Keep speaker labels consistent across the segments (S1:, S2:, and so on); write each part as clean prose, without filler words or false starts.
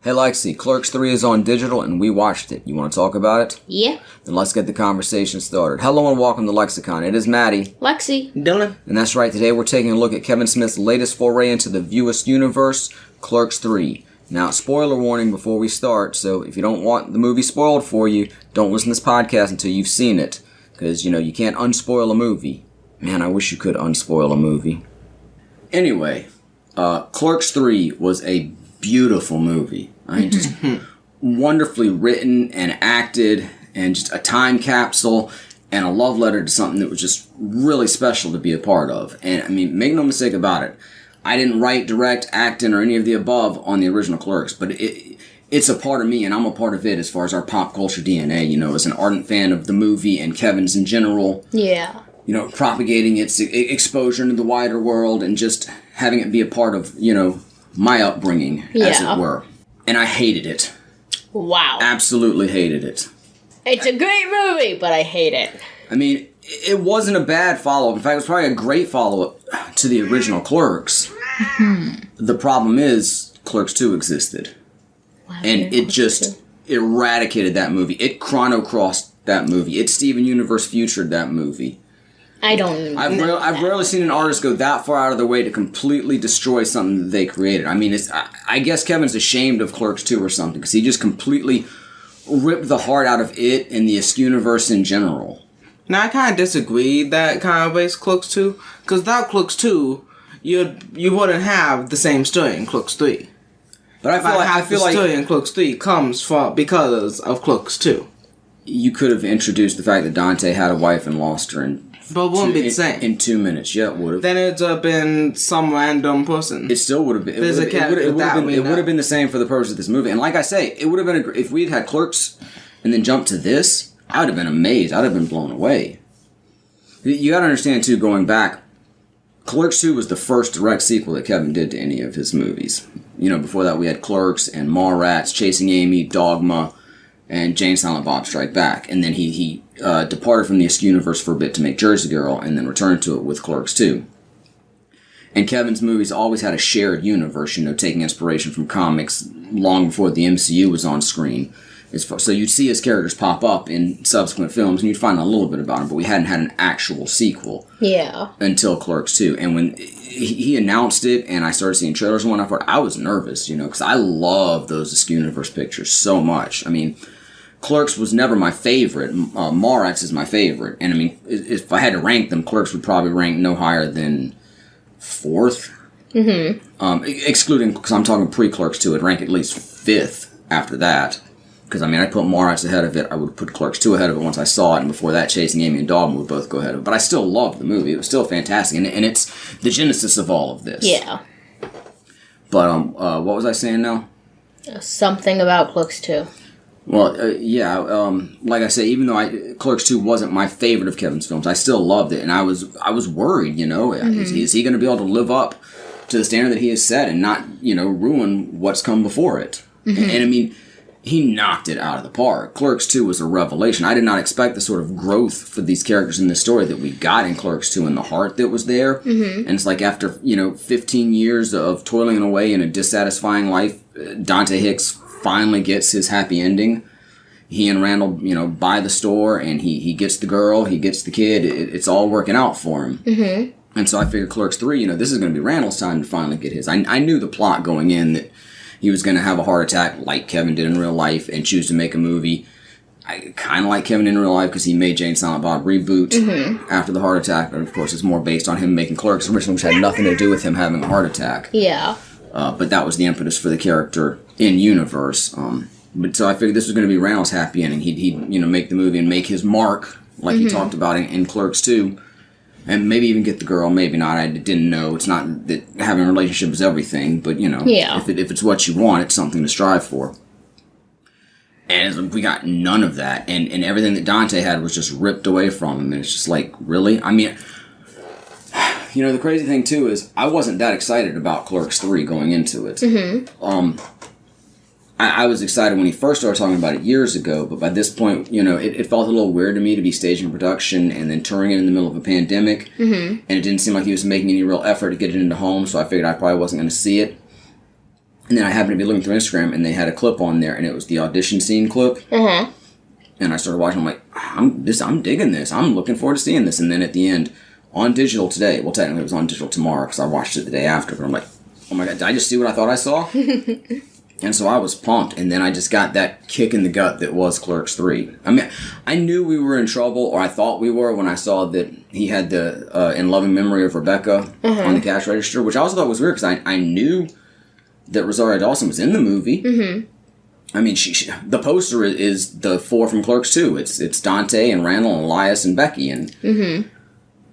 S1: Hey Lexi, Clerks 3 is on digital and we watched it. You want to talk about it?
S2: Yeah.
S1: Then let's get the conversation started. Hello and welcome to LexiCon. It is Maddie.
S2: Lexi.
S3: Dylan.
S1: And that's right, today we're taking a look at Kevin Smith's latest foray into the viewist universe, Clerks 3. Now, spoiler warning before we start, so if you don't want the movie spoiled for you, don't listen to this podcast until you've seen it. Because, you can't unspoil a movie. Man, I wish you could unspoil a movie. Anyway, Clerks 3 was a beautiful movie. I mean, just wonderfully written and acted, and just a time capsule and a love letter to something that was just really special to be a part of. And I mean, make no mistake about it, I didn't write, direct, act in, or any of the above on the original Clerks, but it's a part of me, and I'm a part of it as far as our pop culture DNA, as an ardent fan of the movie and Kevin's in general.
S2: Yeah.
S1: Propagating its exposure into the wider world and just having it be a part of, my upbringing, as it were. And I hated it.
S2: Wow.
S1: Absolutely hated it.
S2: It's a great movie, but I hate it.
S1: I mean, it wasn't a bad follow-up. In fact, it was probably a great follow-up to the original Clerks. The problem is, Clerks 2 existed.
S2: Wow,
S1: and it just eradicated that movie. It chrono-crossed that movie. It Steven Universe futured that movie.
S2: I don't even know.
S1: I've rarely seen an artist go that far out of their way to completely destroy something that they created. I mean, I guess Kevin's ashamed of Clerks 2 or something, because he just completely ripped the heart out of it and the Askew universe in general.
S3: Now, I kind of disagree that kind of ways Clerks 2, because without Clerks 2, you wouldn't have the same story in Clerks 3.
S1: But I feel like
S3: the story in Clerks 3 comes from because of Clerks 2.
S1: You could have introduced the fact that Dante had a wife and lost her
S3: but it wouldn't be the same.
S1: In 2 minutes. Yeah, it would have.
S3: Then it would have been some random person.
S1: It still would have been. It would have been the same for the purpose of this movie. And like I say, it would have been if we had Clerks and then jumped to this, I would have been amazed. I'd have been blown away. You got to understand too. Going back, Clerks 2 was the first direct sequel that Kevin did to any of his movies. Before that we had Clerks and Mallrats, Chasing Amy, Dogma, and Jane Silent Bob Strike Back. And then he departed from the Askew universe for a bit to make Jersey Girl, and then returned to it with Clerks 2. And Kevin's movies always had a shared universe, taking inspiration from comics long before the MCU was on screen. So you'd see his characters pop up in subsequent films, and you'd find out a little bit about them, but we hadn't had an actual sequel.
S2: Yeah. Until
S1: Clerks 2. And when he announced it, and I started seeing trailers and whatnot, I was nervous, because I love those Askew universe pictures so much. I mean, Clerks was never my favorite. Mallrats is my favorite. And I mean, if I had to rank them, Clerks would probably rank no higher than 4th. Mm-hmm. Excluding, because I'm talking pre-Clerks 2, it'd rank at least 5th after that. Because, I mean, I put Mallrats ahead of it. I would put Clerks 2 ahead of it once I saw it. And before that, Chasing Amy and Dogma would both go ahead of it. But I still loved the movie. It was still fantastic. And it's the genesis of all of this.
S2: Yeah.
S1: But, what was I saying now?
S2: Something about Clerks 2.
S1: Well, like I say, even though Clerks 2 wasn't my favorite of Kevin's films, I still loved it, and I was worried, is he going to be able to live up to the standard that he has set and not, ruin what's come before it? Mm-hmm. And I mean, he knocked it out of the park. Clerks 2 was a revelation. I did not expect the sort of growth for these characters in this story that we got in Clerks 2 and the heart that was there. Mm-hmm. And it's like after, 15 years of toiling away in a dissatisfying life, Dante Hicks finally gets his happy ending. He and Randall, buy the store, and he gets the girl, he gets the kid. It's all working out for him. Mm-hmm. And so I figured Clerks 3, this is going to be Randall's time to finally get his. I knew the plot going in that he was going to have a heart attack like Kevin did in real life and choose to make a movie. I kind of like Kevin in real life because he made Jane Silent Bob reboot after the heart attack. But of course, it's more based on him making Clerks originally, which had nothing to do with him having a heart attack.
S2: Yeah.
S1: But that was the impetus for the character in universe. But so I figured this was going to be Randall's happy ending. He'd make the movie and make his mark, like he talked about in Clerks 2. And maybe even get the girl, maybe not. I didn't know. It's not that having a relationship is everything, but, if it's what you want, it's something to strive for. And we got none of that. And everything that Dante had was just ripped away from him. And it's just like, really? I mean, the crazy thing, too, is I wasn't that excited about Clerks 3 going into it. Mm-hmm. I was excited when he first started talking about it years ago, but by this point, it felt a little weird to me to be staging production and then touring it in the middle of a pandemic. Mm-hmm. And it didn't seem like he was making any real effort to get it into home, so I figured I probably wasn't going to see it. And then I happened to be looking through Instagram, and they had a clip on there, and it was the audition scene clip.
S2: Uh-huh.
S1: And I started watching. I'm like, I'm digging this. I'm looking forward to seeing this. And then at the end, on digital today. Well, technically it was on digital tomorrow because I watched it the day after. But I'm like, oh my god, did I just see what I thought I saw? And so I was pumped. And then I just got that kick in the gut that was Clerks 3. I mean, I knew we were in trouble, or I thought we were, when I saw that he had the In Loving Memory of Rebecca on the cash register, which I also thought was weird because I knew that Rosario Dawson was in the movie. Mm-hmm. I mean, she the poster is the 4 from Clerks 2. It's Dante and Randall and Elias and Becky. And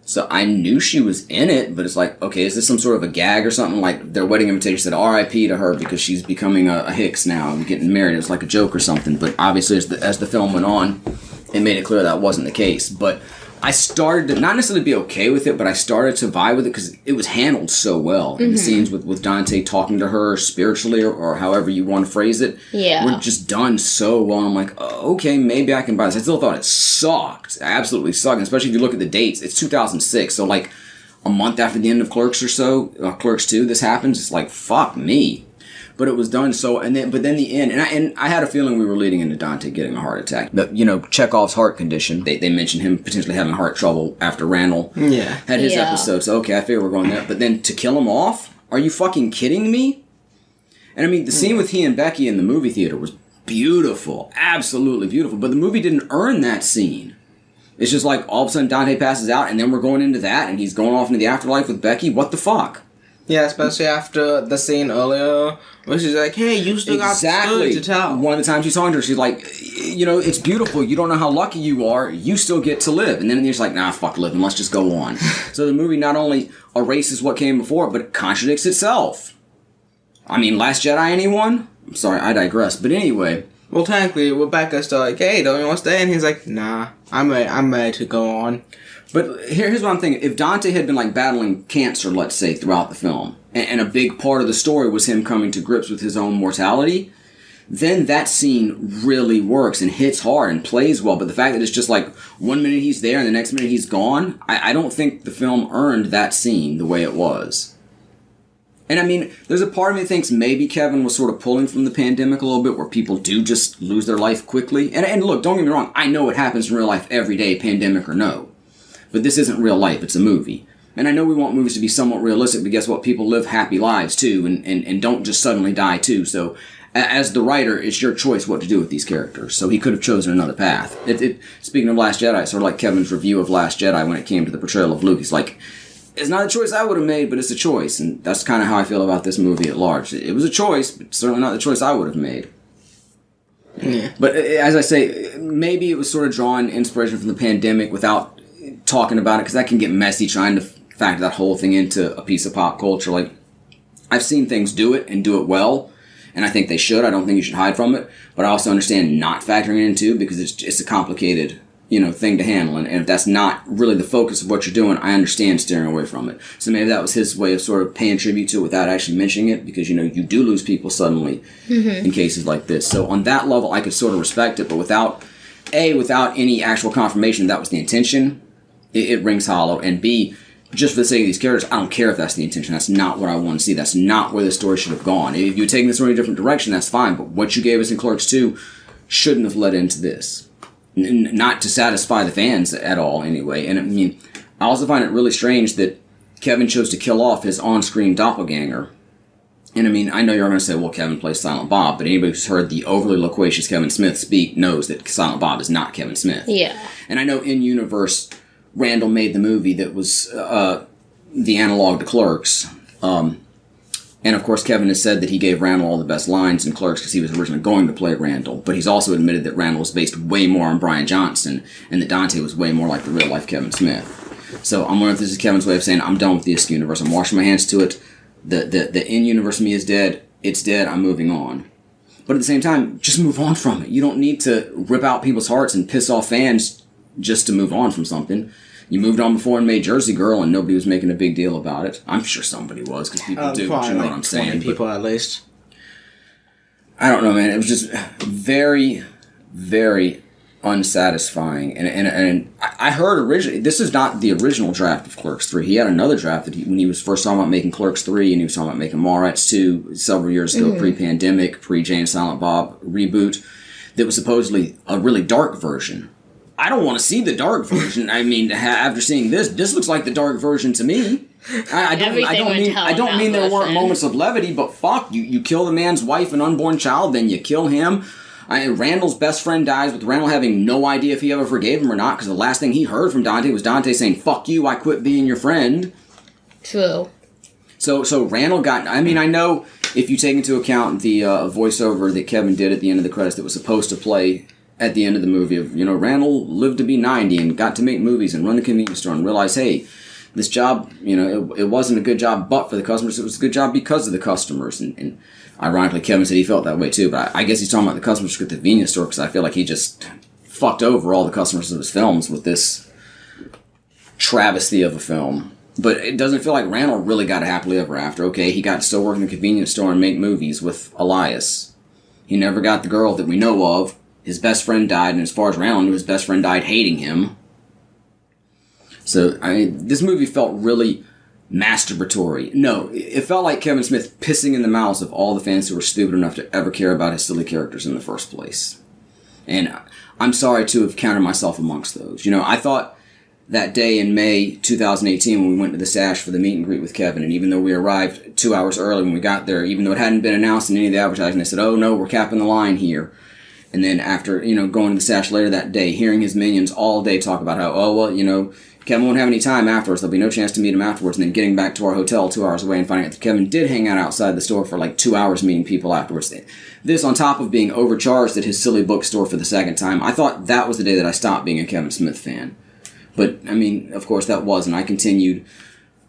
S1: so I knew she was in it, but it's like, okay, is this some sort of a gag or something? Like their wedding invitation said R.I.P. to her because she's becoming a Hicks now and getting married. It was like a joke or something. But obviously, as the film went on, it made it clear that wasn't the case. But I started to not necessarily be okay with it, but I started to vibe with it because it was handled so well. And the scenes with Dante talking to her spiritually or however you want to phrase it were just done so well. And I'm like, oh, okay, maybe I can buy this. I still thought it sucked. Absolutely sucked. And especially if you look at the dates. It's 2006. So like a month after the end of Clerks or so, Clerks 2, this happens. It's like, fuck me. But it was done so, but then the end, and I had a feeling we were leading into Dante getting a heart attack. But, Chekhov's heart condition, they mentioned him potentially having heart trouble after Randall had his episode. So, okay, I figure we're going there. But then to kill him off? Are you fucking kidding me? And I mean, the scene with he and Becky in the movie theater was beautiful. Absolutely beautiful. But the movie didn't earn that scene. It's just like all of a sudden Dante passes out, and then we're going into that, and he's going off into the afterlife with Becky. What the fuck?
S3: Yeah, especially after the scene earlier where she's like, hey, you still got the story to tell.
S1: One of the times she's talking to her, she's like, it's beautiful. You don't know how lucky you are. You still get to live. And then you're just like, nah, fuck living. Let's just go on. So the movie not only erases what came before, but it contradicts itself. I mean, Last Jedi, anyone? I'm sorry, I digress. But anyway.
S3: Well, technically, Rebecca's still like, hey, don't you want to stay? And he's like, nah, I'm ready to go on.
S1: But here's what I'm thinking. If Dante had been like battling cancer, let's say, throughout the film, and a big part of the story was him coming to grips with his own mortality, then that scene really works and hits hard and plays well. But the fact that it's just like 1 minute he's there and the next minute he's gone, I don't think the film earned that scene the way it was. And I mean, there's a part of me that thinks maybe Kevin was sort of pulling from the pandemic a little bit where people do just lose their life quickly. And look, don't get me wrong, I know it happens in real life every day, pandemic or no. But this isn't real life, it's a movie. And I know we want movies to be somewhat realistic, but guess what? People live happy lives too, and don't just suddenly die too. So, as the writer, it's your choice what to do with these characters. So he could have chosen another path. Speaking of Last Jedi, sort of like Kevin's review of Last Jedi when it came to the portrayal of Luke. He's like, it's not a choice I would have made, but it's a choice. And that's kind of how I feel about this movie at large. It was a choice, but certainly not the choice I would have made. Yeah. But as I say, maybe it was sort of drawing inspiration from the pandemic without talking about it, because that can get messy trying to factor that whole thing into a piece of pop culture. Like, I've seen things do it and do it well, and I think they should. I don't think you should hide from it, but I also understand not factoring it into, because it's a complicated thing to handle, and if that's not really the focus of what you're doing, I understand steering away from it. So maybe that was his way of sort of paying tribute to it without actually mentioning it, because you do lose people suddenly in cases like this. So on that level, I could sort of respect it, but without any actual confirmation that was the intention, it rings hollow. And B, just for the sake of these characters, I don't care if that's the intention. That's not what I want to see. That's not where the story should have gone. If you had taken the story in a different direction, that's fine. But what you gave us in Clerks 2 shouldn't have led into this. Not to satisfy the fans at all, anyway. And I mean, I also find it really strange that Kevin chose to kill off his on-screen doppelganger. And I mean, I know you're going to say, well, Kevin plays Silent Bob, but anybody who's heard the overly loquacious Kevin Smith speak knows that Silent Bob is not Kevin Smith.
S2: Yeah.
S1: And I know in-universe, Randall made the movie that was the analog to Clerks. And of course, Kevin has said that he gave Randall all the best lines in Clerks because he was originally going to play Randall. But he's also admitted that Randall was based way more on Bryan Johnson and that Dante was way more like the real-life Kevin Smith. So I'm wondering if this is Kevin's way of saying, I'm done with the Isk universe. I'm washing my hands to it. The in-universe me is dead. It's dead. I'm moving on. But at the same time, just move on from it. You don't need to rip out people's hearts and piss off fans just to move on from something. You moved on before and made Jersey Girl, and nobody was making a big deal about it. I'm sure somebody was, because people do, but you know what I'm saying.
S3: 20 people at least.
S1: I don't know, man. It was just very, very unsatisfying. And I heard originally, this is not the original draft of Clerks 3. He had another draft that when he was first talking about making Clerks 3, and he was talking about making Mallrats 2 several years ago, pre-pandemic, pre-Jay and Silent Bob reboot, that was supposedly a really dark version. I don't want to see the dark version. I mean, after seeing this looks like the dark version to me. I don't mean there weren't moments of levity, but fuck, you kill the man's wife and unborn child, then you kill him. Randall's best friend dies with Randall having no idea if he ever forgave him or not, because the last thing he heard from Dante was Dante saying, "Fuck you, I quit being your friend."
S2: True.
S1: So Randall got, I mean, I know if you take into account the voiceover that Kevin did at the end of the credits that was supposed to play at the end of the movie of, Randall lived to be 90 and got to make movies and run the convenience store and realize, hey, this job, it wasn't a good job but for the customers, it was a good job because of the customers. And ironically, Kevin said he felt that way too, but I guess he's talking about the customers at the convenience store, because I feel like he just fucked over all the customers of his films with this travesty of a film. But it doesn't feel like Randall really got a happily ever after. Okay, he got to still work in the convenience store and make movies with Elias. He never got the girl that we know of. His best friend died, and as far as Randall knew, his best friend died hating him. So, this movie felt really masturbatory. No, it felt like Kevin Smith pissing in the mouths of all the fans who were stupid enough to ever care about his silly characters in the first place. And I'm sorry to have counted myself amongst those. I thought that day in May 2018 when we went to the Sash for the meet and greet with Kevin, and even though we arrived 2 hours early when we got there, even though it hadn't been announced in any of the advertising, they said, "Oh no, we're capping the line here." And then after, going to the Sash later that day, hearing his minions all day talk about how, Kevin won't have any time afterwards, there'll be no chance to meet him afterwards, and then getting back to our hotel 2 hours away and finding out that Kevin did hang out outside the store for like 2 hours meeting people afterwards. This on top of being overcharged at his silly bookstore for the second time. I thought that was the day that I stopped being a Kevin Smith fan. But, of course that wasn't. I continued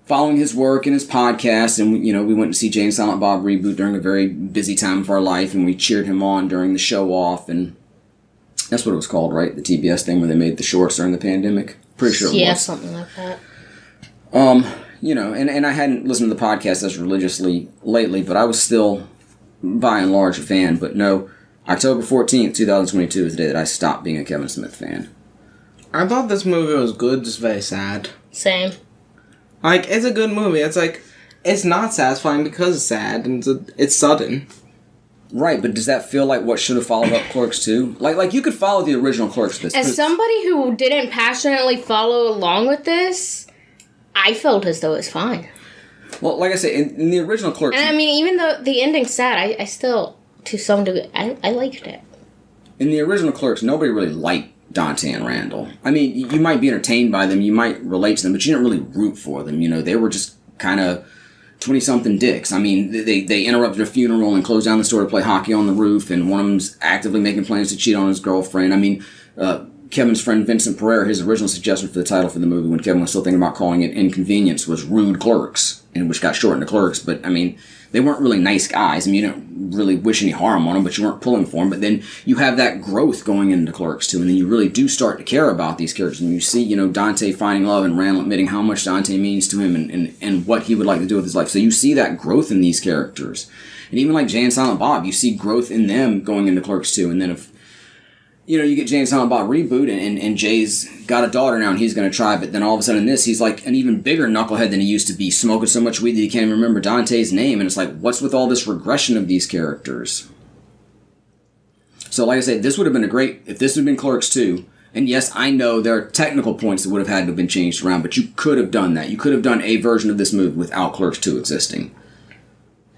S1: following his work and his podcast, and we went to see Jay and Silent Bob reboot during a very busy time of our life, and we cheered him on during the show off, and that's what it was called, right? The TBS thing where they made the shorts during the pandemic. Pretty sure it was.
S2: Yeah, something like that.
S1: And I hadn't listened to the podcast as religiously lately, but I was still, by and large, a fan. But no, October 14th, 2022 is the day that I stopped being a Kevin Smith fan.
S3: I thought this movie was good, just very sad.
S2: Same.
S3: It's a good movie. It's not satisfying because it's sad, and it's sudden.
S1: Right, but does that feel like what should have followed up Clerks 2? Like you could follow the original Clerks.
S2: As somebody who didn't passionately follow along with this, I felt as though it's fine.
S1: Well, like I say, in the original Clerks...
S2: And even though the ending's sad, I still, to some degree, I liked it.
S1: In the original Clerks, nobody really liked Dante and Randall. You might be entertained by them, you might relate to them, but you didn't really root for them. They were just kind of 20-something dicks. They interrupted a funeral and closed down the store to play hockey on the roof, and one of them's actively making plans to cheat on his girlfriend. Kevin's friend Vincent Pereira, his original suggestion for the title for the movie, when Kevin was still thinking about calling it Inconvenience, was Rude Clerks, and which got shortened to Clerks. But, they weren't really nice guys. You didn't really wish any harm on them, but you weren't pulling for them. But then you have that growth going into Clerks 2, and then you really do start to care about these characters. And you see, Dante finding love and Randall admitting how much Dante means to him and what he would like to do with his life. So you see that growth in these characters. And even like Jay and Silent Bob, you see growth in them going into Clerks 2. And then if you get Jay and Silent Bob reboot, and Jay's got a daughter now and he's going to try, but then all of a sudden he's like an even bigger knucklehead than he used to be, smoking so much weed that he can't even remember Dante's name, and it's like, what's with all this regression of these characters? So like I said, this would have been if this had been Clerks 2, and yes, I know there are technical points that would have had to have been changed around, but you could have done that. You could have done a version of this movie without Clerks 2 existing.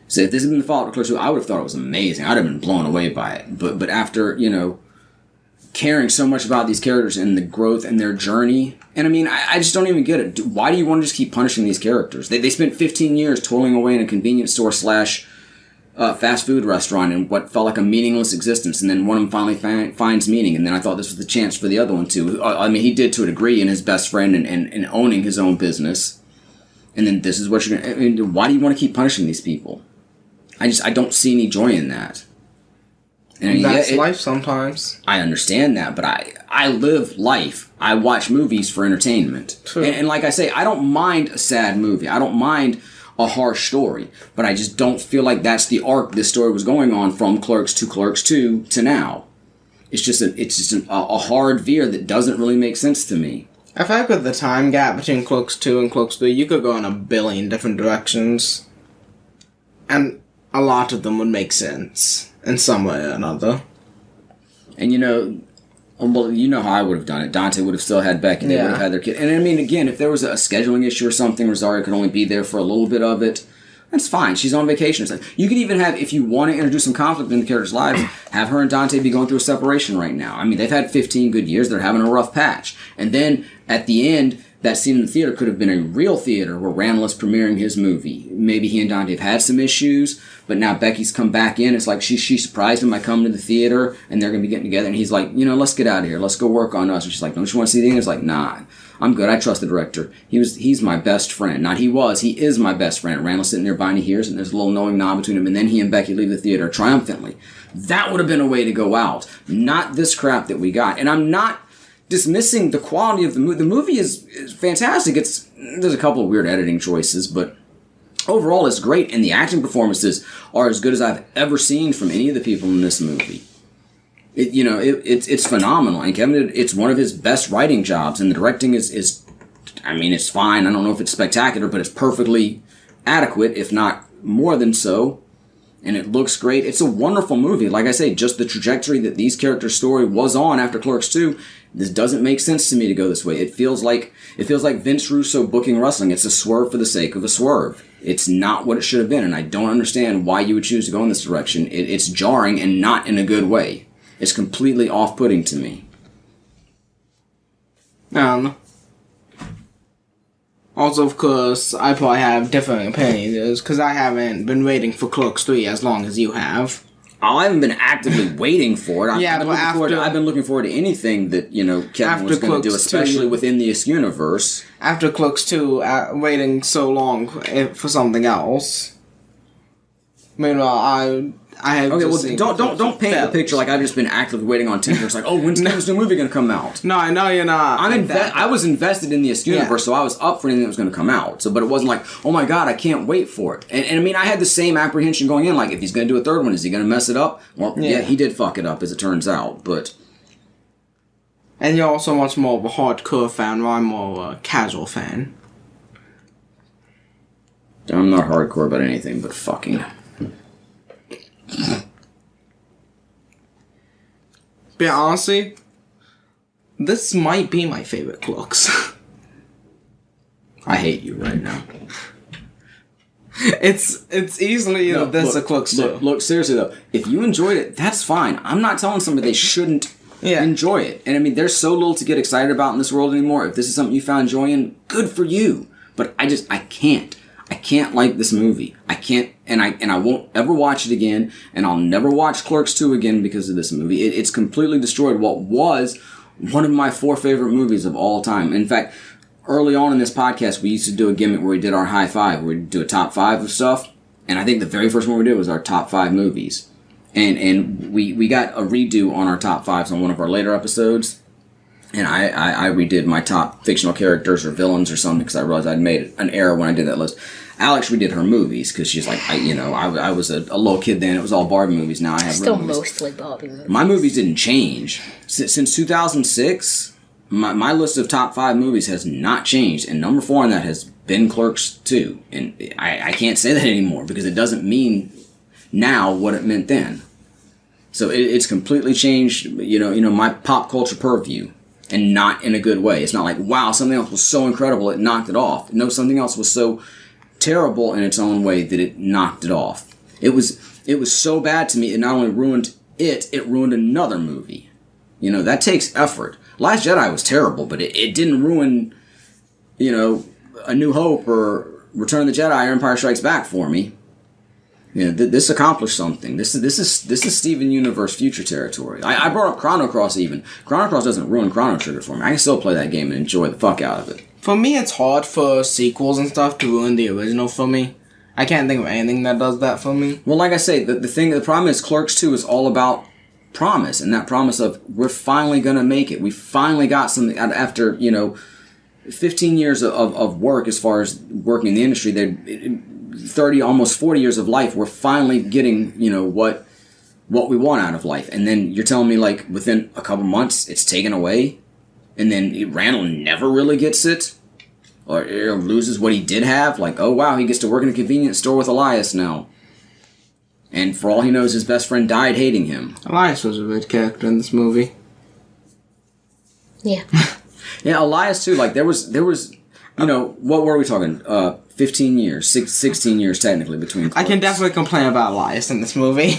S1: So if this had been the follow-up to Clerks 2, I would have thought it was amazing. I'd have been blown away by it. But after, caring so much about these characters and the growth and their journey. And I just don't even get it. Why do you want to just keep punishing these characters? They spent 15 years toiling away in a convenience store / fast food restaurant in what felt like a meaningless existence, and then one of them finally finds meaning, and then I thought this was the chance for the other one too. He did to a degree in his best friend and owning his own business. And then this is what you're going to... why do you want to keep punishing these people? I don't see any joy in that. And
S3: that's life sometimes.
S1: I understand that, but I live life. I watch movies for entertainment. True. And like I say, I don't mind a sad movie. I don't mind a harsh story. But I just don't feel like that's the arc this story was going on from Clerks to Clerks 2 to now. a hard veer that doesn't really make sense to me.
S3: I feel like with the time gap between Clerks 2 and Clerks 3, you could go in a billion different directions. And a lot of them would make sense in some way or another.
S1: And well, you know how I would have done it. Dante would have still had Becky. They would have had their kid. And I mean, again, if there was a scheduling issue or something, Rosario could only be there for a little bit of it. That's fine. She's on vacation or something. You could even have, if you want to introduce some conflict in the characters' lives, have her and Dante be going through a separation right now. I mean, they've had 15 good years. They're having a rough patch. And then, at the end, that scene in the theater could have been a real theater where Randall is premiering his movie. Maybe he and Dante have had some issues, but now Becky's come back in. It's like she surprised him by coming to the theater, and they're going to be getting together. And he's like, let's get out of here. Let's go work on us. And she's like, don't you want to see the end? It's like, nah, I'm good. I trust the director. He's my best friend. He is my best friend. Randall's sitting there behind the ears, and there's a little knowing nod between them. And then he and Becky leave the theater triumphantly. That would have been a way to go out. Not this crap that we got. And I'm not dismissing the quality of the movie. The movie is fantastic. There's a couple of weird editing choices, but overall it's great, and the acting performances are as good as I've ever seen from any of the people in this movie. It's phenomenal, and Kevin it's one of his best writing jobs, and the directing is it's fine. I don't know if it's spectacular, but it's perfectly adequate, if not more than so. And it looks great. It's a wonderful movie. Like I say, just the trajectory that these characters' story was on after Clerks 2, this doesn't make sense to me to go this way. It feels like Vince Russo booking wrestling. It's a swerve for the sake of a swerve. It's not what it should have been, and I don't understand why you would choose to go in this direction. It's jarring and not in a good way. It's completely off-putting to me.
S3: Also, of course, I probably have different opinions, because I haven't been waiting for Clerks 3 as long as you have.
S1: I haven't been actively waiting for it. I've been looking forward to anything that, Kevin was going to do, especially within the Askew universe.
S3: After Clerks 2, waiting so long for something else. Meanwhile, I have
S1: don't paint the picture like I've just been actively waiting on Tinder. It's like, when's Kevin's new movie going to come out?
S3: No, I know you're not.
S1: I was invested in the Askew universe, so I was up for anything that was going to come out. But it wasn't like, oh my god, I can't wait for it. And I mean, I had the same apprehension going in. Like, if he's going to do a third one, is he going to mess it up? Well, yeah, he did fuck it up, as it turns out. But
S3: and you're also much more of a hardcore fan, while I'm more of a casual fan.
S1: I'm not hardcore about anything but fucking.
S3: But honestly, this might be my favorite Clerks.
S1: I hate you right now.
S3: It's easily this a Clerks 2.
S1: Look, seriously though, if you enjoyed it, that's fine. I'm not telling somebody they shouldn't enjoy it. And I mean, there's so little to get excited about in this world anymore. If this is something you found joy in, good for you. But I can't. I can't like this movie. I can't, and I won't ever watch it again, and I'll never watch Clerks 2 again because of this movie. It's completely destroyed what was one of my 4 favorite movies of all time. In fact, early on in this podcast, we used to do a gimmick where we did our high five, where we'd do a top 5 of stuff, and I think the very first one we did was our top 5 movies. And we got a redo on our top 5s on one of our later episodes, and I redid my top fictional characters or villains or something because I realized I'd made an error when I did that list. Alex redid her movies because she's like, I was a little kid then. It was all Barbie movies. Now I have
S2: still
S1: movies.
S2: Mostly Barbie movies.
S1: My movies didn't change since 2006. My list of top 5 movies has not changed, and number 4 on that has been Clerks 2. And I can't say that anymore because it doesn't mean now what it meant then. So it's completely changed. My pop culture purview. And not in a good way. It's not like, wow, something else was so incredible it knocked it off. No, something else was so terrible in its own way that it knocked it off. It was so bad to me, it not only ruined it ruined another movie. That takes effort. Last Jedi was terrible, but it didn't ruin, A New Hope or Return of the Jedi or Empire Strikes Back for me. This accomplished something. This is Steven Universe future territory. I brought up Chrono Cross even. Chrono Cross doesn't ruin Chrono Trigger for me. I can still play that game and enjoy the fuck out of it.
S3: For me, it's hard for sequels and stuff to ruin the original for me. I can't think of anything that does that for me.
S1: Well, like I say, the problem is Clerks 2 is all about promise, and that promise of we're finally going to make it. We finally got something after, 15 years of work as far as working in the industry. 30, almost 40 years of life, we're finally getting, what what we want out of life. And then you're telling me, like, within a couple months, it's taken away, and then Randall never really gets it, or loses what he did have. Like, oh, wow, he gets to work in a convenience store with Elias now. And for all he knows, his best friend died hating him.
S3: Elias was a good character in this movie.
S2: Yeah.
S1: Yeah, Elias, too. Like, there was, you know, what were we talking? 15 years, 16 years, technically, between Clerks.
S3: I can definitely complain about Elias in this movie.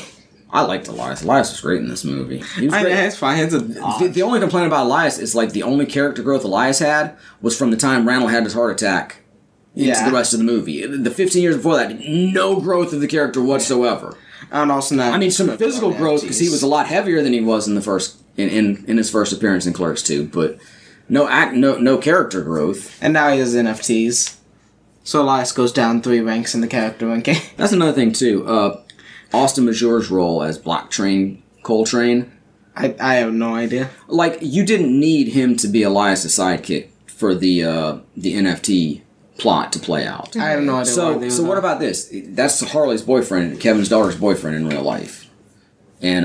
S1: I liked Elias. Elias was great in this movie. He was great.
S3: It's fine.
S1: The only complaint about Elias is, like, the only character growth Elias had was from the time Randall had his heart attack into the rest of the movie. The 15 years before that, no growth of the character whatsoever.
S3: And also not...
S1: I mean, some physical growth, because he was a lot heavier than he was in the first... in his first appearance in Clerks II, but no character growth.
S3: And now he has NFTs. So Elias goes down 3 ranks in the character ranking.
S1: That's another thing, too. Austin Majour's role as Black Train Coltrane.
S3: I have no idea.
S1: Like, you didn't need him to be Elias' sidekick for the NFT plot to play out.
S3: I have no idea.
S1: So what about this? That's Harley's boyfriend, Kevin's daughter's boyfriend in real life. And,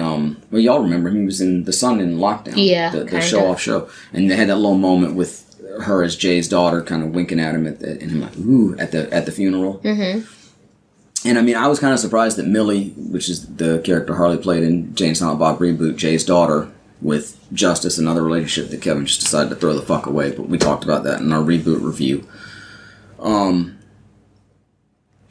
S1: well, y'all remember him. He was in The Sun in Lockdown.
S2: Yeah,
S1: the show-off show. And they had that little moment with her as Jay's daughter kind of winking at him and him like, ooh, at the funeral. Mm-hmm. And, I mean, I was kind of surprised that Millie, which is the character Harley played in Jay and Silent Bob Reboot, Jay's daughter, with Justice, another relationship that Kevin just decided to throw the fuck away. But we talked about that in our Reboot review.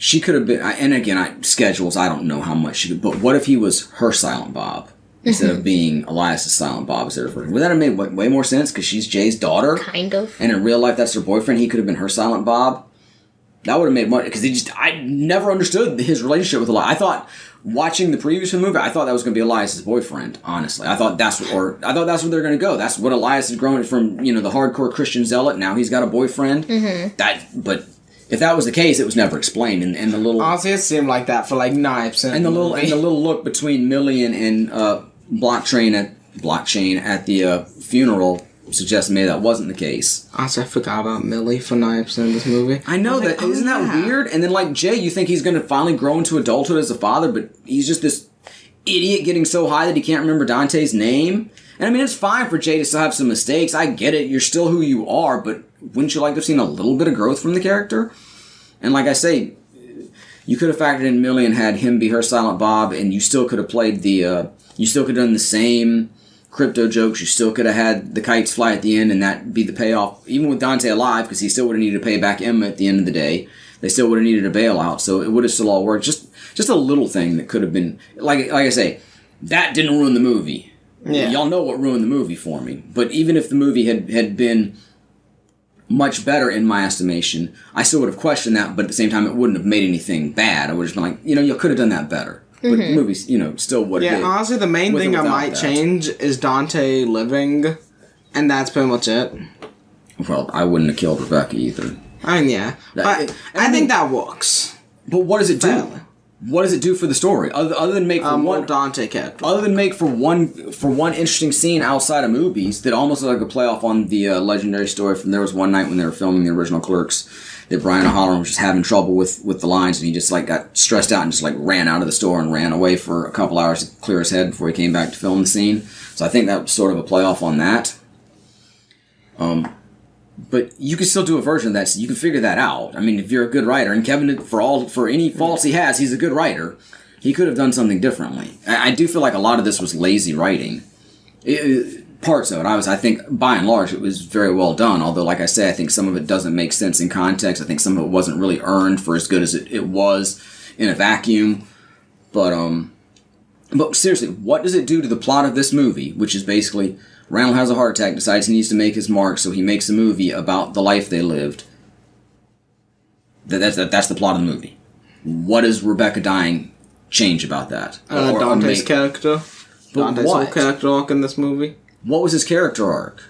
S1: She could have been, and again, schedules, I don't know how much she could, but what if he was her Silent Bob instead of being Elias' Silent Bob? Would that have made way more sense? Because she's Jay's daughter?
S2: Kind of.
S1: And in real life, that's her boyfriend. He could have been her Silent Bob. That would have made more, because I never understood his relationship with Elias. I thought, watching the previews for the movie, I thought that was going to be Elias' boyfriend, honestly. I thought that's where they're going to go. That's what Elias has grown from, you know, the hardcore Christian zealot. Now he's got a boyfriend. Mm-hmm. But if that was the case, it was never explained. And the little,
S3: honestly, it seemed like that for like 9%.
S1: And the little look between Millie and Blockchain at the funeral suggests to me that wasn't the case.
S3: Honestly, I forgot about Millie for 9% of this movie.
S1: I know that. Isn't that weird? And then, like, Jay, you think he's going to finally grow into adulthood as a father, but he's just this idiot getting so high that he can't remember Dante's name. And I mean, it's fine for Jay to still have some mistakes. I get it. You're still who you are, but wouldn't you like to have seen a little bit of growth from the character? And like I say, you could have factored in Millie and had him be her Silent Bob, and you still could have played you still could have done the same crypto jokes. You still could have had the kites fly at the end, and that be the payoff. Even with Dante alive, because he still would have needed to pay back Emma at the end of the day. They still would have needed a bailout, so it would have still all worked. Just a little thing that could have been, like I say, that didn't ruin the movie. Yeah. Y'all know what ruined the movie for me. But even if the movie had been much better in my estimation, I still would have questioned that, but at the same time, it wouldn't have made anything bad. I would have just been like, you could have done that better. But the movie's, still what it is.
S3: Yeah, honestly, the main thing I might change is Dante living, and that's pretty much it.
S1: Well, I wouldn't have killed Rebecca either.
S3: I mean, yeah. But I think that works.
S1: But what does it do? What does it do for the story? Other than make for one
S3: Dante character.
S1: Other than make for one interesting scene outside of movies that almost looked like a playoff on the legendary story from There Was One Night when they were filming the original Clerks, that Brian O'Halloran was just having trouble with the lines, and he just like got stressed out and just like ran out of the store and ran away for a couple hours to clear his head before he came back to film the scene. So I think that was sort of a playoff on that. But you can still do a version of that, so you can figure that out. I mean, if you're a good writer, and Kevin, for any faults he has, he's a good writer. He could have done something differently. I do feel like a lot of this was lazy writing. Parts of it, I think, by and large, it was very well done. Although, like I say, I think some of it doesn't make sense in context. I think some of it wasn't really earned for as good as it was in a vacuum. But seriously, what does it do to the plot of this movie, which is basically Randall has a heart attack, decides he needs to make his mark, so he makes a movie about the life they lived. That's the plot of the movie. What does Rebecca dying change about that?
S3: Dante's character. Dante's whole character arc in this movie.
S1: What was his character arc?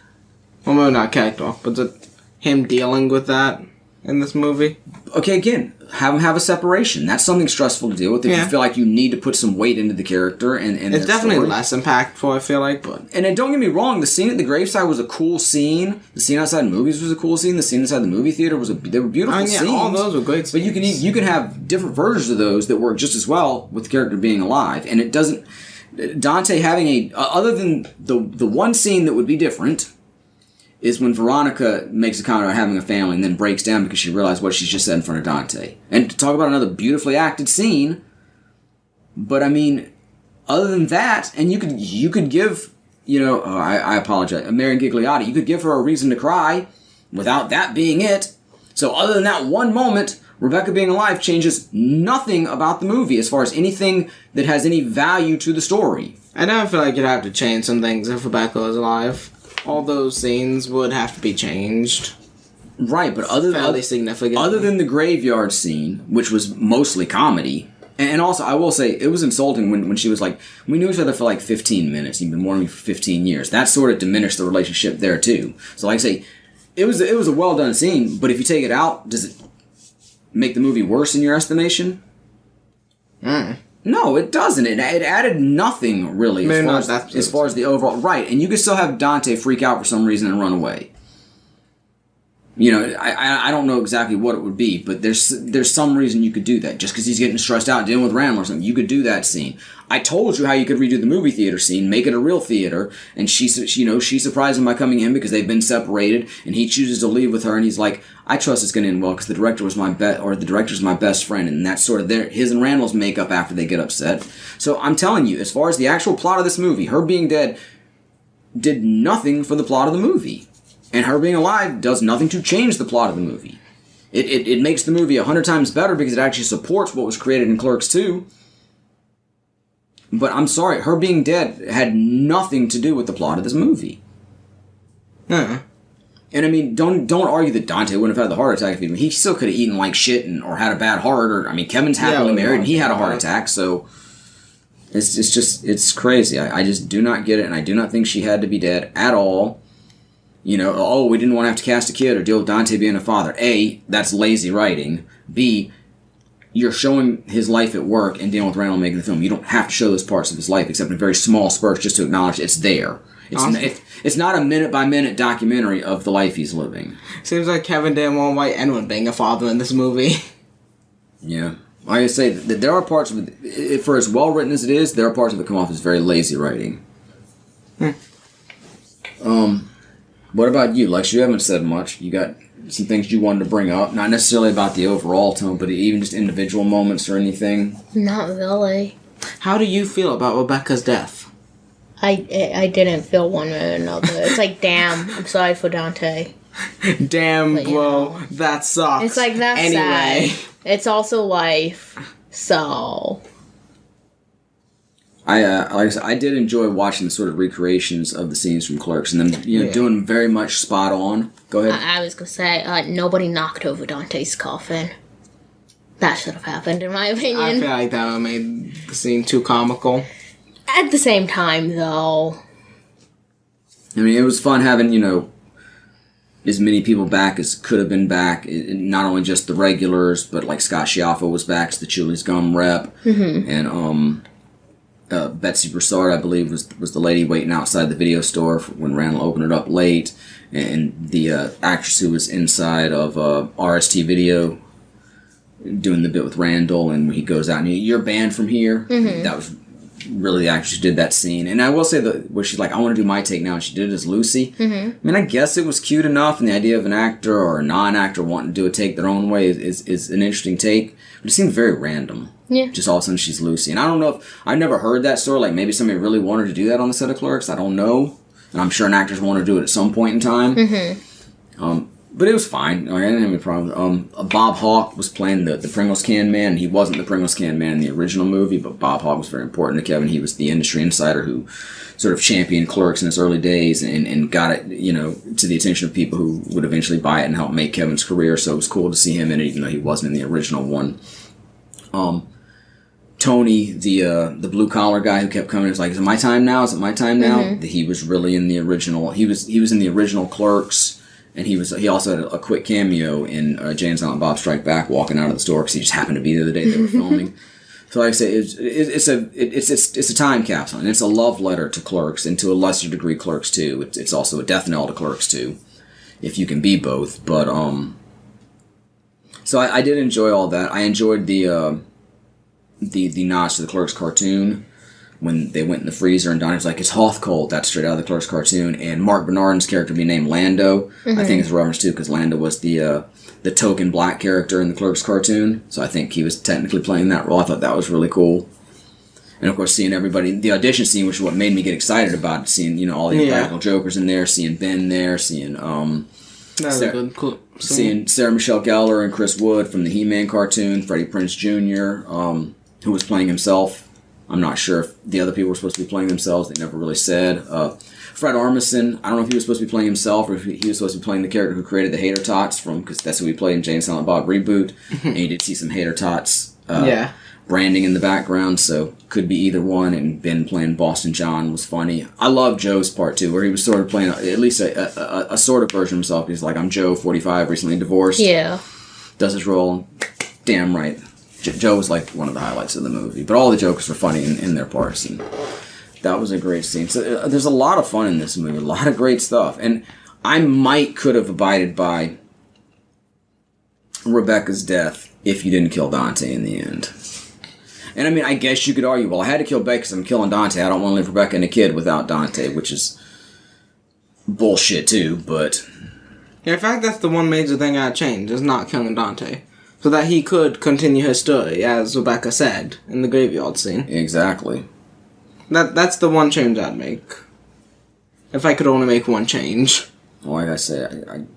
S3: Well, maybe not character arc, but him dealing with that in this movie.
S1: Okay, again, have him have a separation. That's something stressful to deal with if you feel like you need to put some weight into the character and
S3: it's definitely story. Less impactful, I feel like. But
S1: and then don't get me wrong, the scene at the graveside was a cool scene. The scene outside movies was a cool scene. The scene inside the movie theater they were beautiful scenes.
S3: All those were great scenes.
S1: But you can have different versions of those that work just as well with the character being alive, and it doesn't. Dante having other than the one scene that would be different is when Veronica makes a comment about having a family and then breaks down because she realized what she's just said in front of Dante. And to talk about another beautifully acted scene, but I mean, other than that, and you could give, I apologize, Marion Gigliotti, you could give her a reason to cry without that being it. So other than that one moment, Rebecca being alive changes nothing about the movie as far as anything that has any value to the story.
S3: I don't feel like you'd have to change some things if Rebecca was alive. All those scenes would have to be changed.
S1: Right, but
S3: fairly significant.
S1: Other than the graveyard scene, which was mostly comedy, and also I will say it was insulting when she was like, we knew each other for like 15 minutes. You've been warning me for 15 years. That sort of diminished the relationship there too. So like I say, it was a well done scene, but if you take it out, does it make the movie worse in your estimation? No, it doesn't. It added nothing, really, as far as the overall... Right, and you could still have Dante freak out for some reason and run away. I don't know exactly what it would be, but there's some reason you could do that. Just because he's getting stressed out dealing with Randall or something, you could do that scene. I told you how you could redo the movie theater scene, make it a real theater, and she surprised him by coming in because they've been separated, and he chooses to leave with her, and he's like, I trust it's going to end well because the director's my best friend, and that's sort of his and Randall's makeup after they get upset. So I'm telling you, as far as the actual plot of this movie, her being dead did nothing for the plot of the movie. And her being alive does nothing to change the plot of the movie. It makes the movie 100 times better because it actually supports what was created in Clerks II. But I'm sorry, her being dead had nothing to do with the plot of this movie. And I mean, don't argue that Dante wouldn't have had the heart attack if he still could have eaten like shit or had a bad heart. Or I mean, Kevin's happily married and he had a heart attack, so it's crazy. I just do not get it, and I do not think she had to be dead at all. We didn't want to have to cast a kid or deal with Dante being a father. A, that's lazy writing. B, you're showing his life at work and dealing with Randall making the film. You don't have to show those parts of his life except in very small spurts just to acknowledge it's there. It's not a minute-by-minute documentary of the life he's living.
S3: Seems like Kevin didn't want White anyone being a father in this movie.
S1: Yeah. Like I say, that there are parts of it, for as well-written as it is, there are parts of it come off as very lazy writing. What about you, Lex? You haven't said much. You got some things you wanted to bring up, not necessarily about the overall tone, but even just individual moments or anything?
S2: Not really.
S3: How do you feel about Rebecca's death?
S2: I didn't feel one way or another. It's like, damn, I'm sorry for Dante.
S3: Damn, bro, that sucks.
S2: It's like, that's
S3: anyway.
S2: sad. It's also life, so...
S1: Like I said, I did enjoy watching the sort of recreations of the scenes from Clerks, and then doing very much spot on. Go ahead.
S2: I was gonna say nobody knocked over Dante's coffin. That should have happened, in my opinion.
S3: I feel like that would have made the scene too comical.
S2: At the same time, though,
S1: I mean, it was fun having as many people back as could have been back. Not only just the regulars, but like Scott Schiaffo was back as the Chili's Gum rep, and Betsy Broussard, I believe, was the lady waiting outside the video store when Randall opened it up late, and the actress who was inside of RST Video doing the bit with Randall, and when he goes out and you're banned from here. That was really the actress who did that scene. And I will say that where she's like, I want to do my take now, and she did it as Lucy. I mean, I guess it was cute enough, and the idea of an actor or a non-actor wanting to do a take their own way is an interesting take, but it seemed very random.
S2: Yeah.
S1: Just all of a sudden she's Lucy. And I don't know if... I've never heard that story. Like, maybe somebody really wanted to do that on the set of Clerks. I don't know. And I'm sure an actor's want to do it at some point in time. But it was fine. Like, I didn't have any problem. Bob Hawke was playing the Pringles Can Man. He wasn't the Pringles Can Man in the original movie, but Bob Hawke was very important to Kevin. He was the industry insider who sort of championed Clerks in his early days and got it, to the attention of people who would eventually buy it and help make Kevin's career. So it was cool to see him in it, even though he wasn't in the original one. Tony, the blue collar guy who kept coming, was like, "Is it my time now? Is it my time now?" He was really in the original. He was in the original Clerks, and he also had a quick cameo in Jay and Silent Bob Strike Back, walking out of the store because he just happened to be there the day they were filming. So, like I say, it's a time capsule, and it's a love letter to Clerks, and to a lesser degree, Clerks 2. It's also a death knell to Clerks 2, if you can be both. But so I did enjoy all that. I enjoyed the nods to the Clerks cartoon. when they went in the freezer and Donnie's like, it's Hoth cold. That's straight out of the Clerks cartoon. And Mark Bernardin's character being named Lando. I think it's a reference too, because Lando was the token black character in the Clerks cartoon. So I think he was technically playing that role. I thought that was really cool. And of course, seeing everybody, the audition scene, which is what made me get excited about it, seeing, all the Impractical Jokers in there, seeing Ben there, seeing seeing Sarah Michelle Gellar and Chris Wood from the He-Man cartoon, Freddie Prinze Jr., who was playing himself. I'm not sure if the other people were supposed to be playing themselves. They never really said. Fred Armisen, I don't know if he was supposed to be playing himself or if he was supposed to be playing the character who created the Hater Tots because that's who he played in Jay and Silent Bob Reboot. And you did see some Hater Tots branding in the background, so could be either one. And Ben playing Boston John was funny. I love Joe's part too, where he was sort of playing at least a sort of version of himself. He's like, I'm Joe, 45, recently divorced.
S2: Yeah. Does
S1: his role. Damn right. Joe was like one of the highlights of the movie, but all the jokers were funny in their parts, and that was a great scene. So there's a lot of fun in this movie, a lot of great stuff, and I could have abided by Rebecca's death if you didn't kill Dante in the end. And I mean, I guess you could argue, well, I had to kill Becky because I'm killing Dante. I don't want to leave Rebecca and a kid without Dante, which is bullshit too. But
S3: in fact, that's the one major thing I'd change is not killing Dante. So that he could continue his story, as Rebecca said, in the graveyard scene.
S1: Exactly.
S3: That's the one change I'd make. If I could only make one change.
S1: Well, like I said,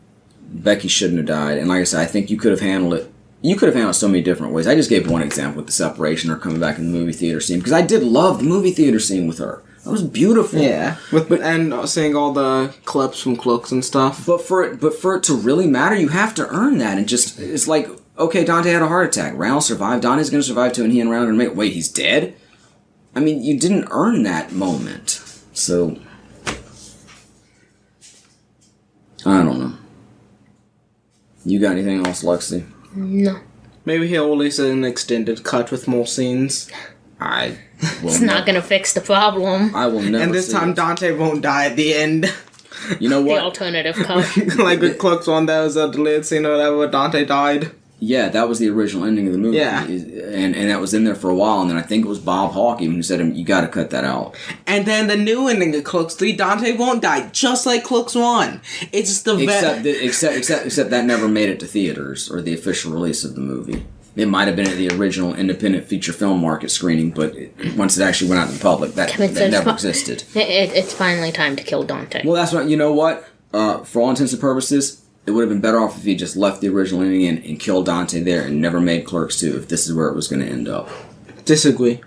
S1: Becky shouldn't have died. And like I said, I think you could have handled it. You could have handled it so many different ways. I just gave one example with the separation or coming back in the movie theater scene. Because I did love the movie theater scene with her. That was beautiful.
S3: Yeah. And seeing all the clips from Clerks and stuff.
S1: But for it to really matter, you have to earn that. And just, it's like, okay, Dante had a heart attack. Randall survived. Dante's going to survive too, and he and Randall are going to make... Wait, he's dead? I mean, you didn't earn that moment. So... I don't know. You got anything else, Lexi?
S2: No.
S3: Maybe he'll release an extended cut with more scenes.
S2: It's not going to fix the problem.
S1: I will never.
S3: And this time Dante won't die at the end.
S1: You know what?
S2: The alternative cut.
S3: Like with Clerks 1, there was a deleted scene or whatever where Dante died.
S1: Yeah, that was the original ending of the movie.
S3: Yeah.
S1: And that was in there for a while, and then I think it was Bob Hawke even who said, you gotta cut that out.
S3: And then the new ending of Clerks 3, Dante won't die, just like Clerks 1. It's just the...
S1: Except that never made it to theaters, or the official release of the movie. It might have been at the original independent feature film market screening, but once it actually went out to the public, that never existed.
S2: It's finally time to kill Dante.
S1: Well, that's what... You know what? For all intents and purposes... It would have been better off if he just left the original ending in and killed Dante there and never made Clerks 2 if this is where it was going to end up.
S3: Disagree.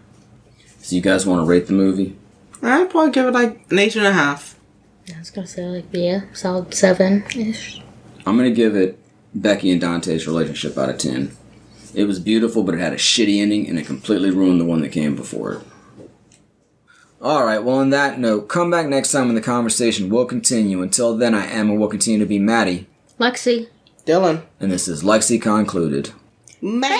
S1: So you guys want to rate the movie?
S3: I'd probably give it like an 8.5.
S2: I was going to say solid 7-ish.
S1: I'm going to give it Becky and Dante's relationship out of 10. It was beautiful, but it had a shitty ending and it completely ruined the one that came before it. Alright, well on that note, come back next time and the conversation will continue. Until then, I am and will continue to be Maddie.
S2: Lexi.
S3: Dylan.
S1: And this is LexiCon concluded.
S3: Bye!